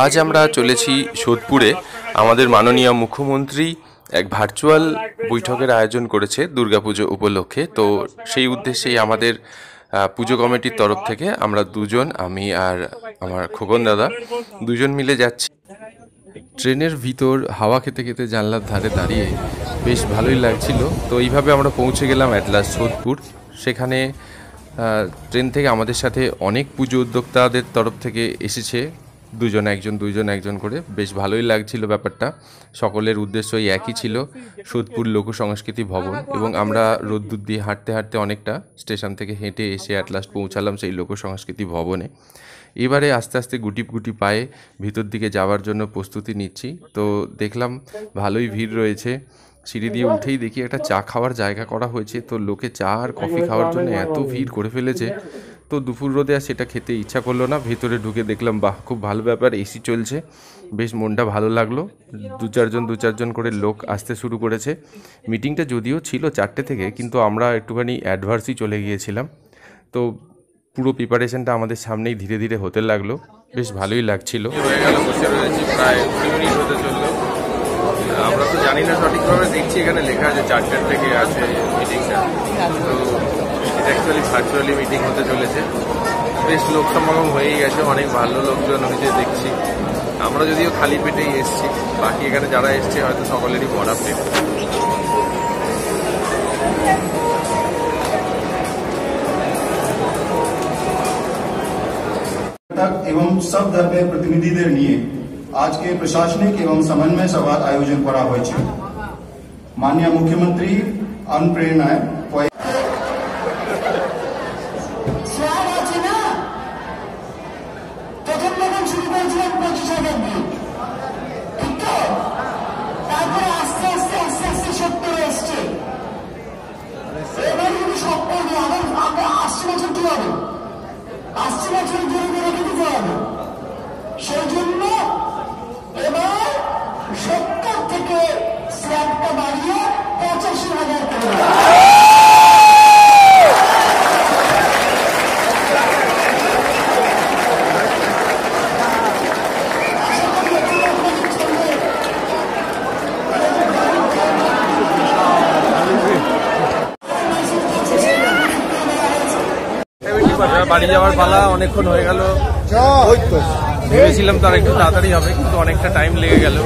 আজ আমরা চলেছি সোদপুরে। আমাদের মাননীয় মুখ্যমন্ত্রী এক ভার্চুয়াল বৈঠকের আয়োজন করেছে দুর্গাপুজো উপলক্ষে। তো সেই উদ্দেশ্যেই আমাদের পুজো কমিটির তরফ থেকে আমরা দুজন, আমি আর আমার খোকন দাদা, দুজন মিলে যাচ্ছি। ট্রেনের ভিতর হাওয়া খেতে খেতে জানলার ধারে দাঁড়িয়ে বেশ ভালোই লাগছিল। তো এইভাবে আমরা পৌঁছে গেলাম অ্যাট লাস্ট সোদপুর। সেখানে ট্রেন থেকে আমাদের সাথে অনেক পুজো উদ্যোক্তাদের তরফ থেকে এসেছে, দুজন একজন করে। বেশ ভালোই লাগছিল ব্যাপারটা। সকলের উদ্দেশ্যই একই ছিল, সোদপুর লোক সংস্কৃতি ভবন। এবং আমরা রোদ্দুর দিয়ে হাঁটতে হাঁটতে অনেকটা স্টেশন থেকে হেঁটে এসে অ্যাট লাস্ট পৌঁছালাম সেই লোক সংস্কৃতি ভবনে। এবারে আস্তে আস্তে গুটি গুটি পায়ে ভিতর দিকে যাওয়ার জন্য প্রস্তুতি নিচ্ছি। তো দেখলাম ভালোই ভিড় রয়েছে। সিঁড়ি দিয়ে উঠেই দেখি একটা চা খাওয়ার জায়গা করা হয়েছে। তো লোকে চা আর কফি খাওয়ার জন্য এত ভিড় করে ফেলেছে, তো দুপুর রোদে আর সেটা খেতে ইচ্ছা করলো না। ভেতরে ঢুকে দেখলাম বাহ, খুব ভালো ব্যাপার, এসি চলছে, বেশ মনটা ভালো লাগলো। দু চারজন করে লোক আসতে শুরু করেছে। মিটিংটা যদিও ছিল 4টে থেকে, কিন্তু আমরা একটুখানি অ্যাডভান্সই চলে গিয়েছিলাম। তো পুরো প্রিপারেশনটা আমাদের সামনেই ধীরে ধীরে হতে লাগলো, বেশ ভালোই লাগছিল। হয়ে গেল, বসে রয়েছি, প্রায় 20 মিনিট হতে চললো। আমরা তো জানি না সঠিকভাবে, দেখছি এখানে লেখা আছে 4টের থেকে আছে মিটিংটা। তো এটা অ্যাকচুয়ালি ভার্চুয়ালি মিটিং হতে চলেছে। বেশ লোক সমাগম হয়েই গেছে, অনেক ভালো লোকজন হয়েছে দেখছি। আমরা যদিও খালি পেটেই এসছি, বাকি এখানে যারা এসছে হয়তো সকলেরই ভরা পেট। एवं सब धर्मेर प्रतिनिधिদের নিয়ে আজকে প্রশাসনিক এবং সমন্বয় সভার আয়োজন করা হয়েছে। মাননীয় মুখ্যমন্ত্রী অনুপ্রেরণায় সেই জন্য এবার 70 থেকে স্ল্যাবটা বাড়িয়ে 85,000 করে। বাড়ি যাওয়ার পালা, অনেকক্ষণ হয়ে গেল। ভেবেছিলাম তার একটু তাড়াতাড়ি হবে, কিন্তু অনেকটা টাইম লেগে গেল।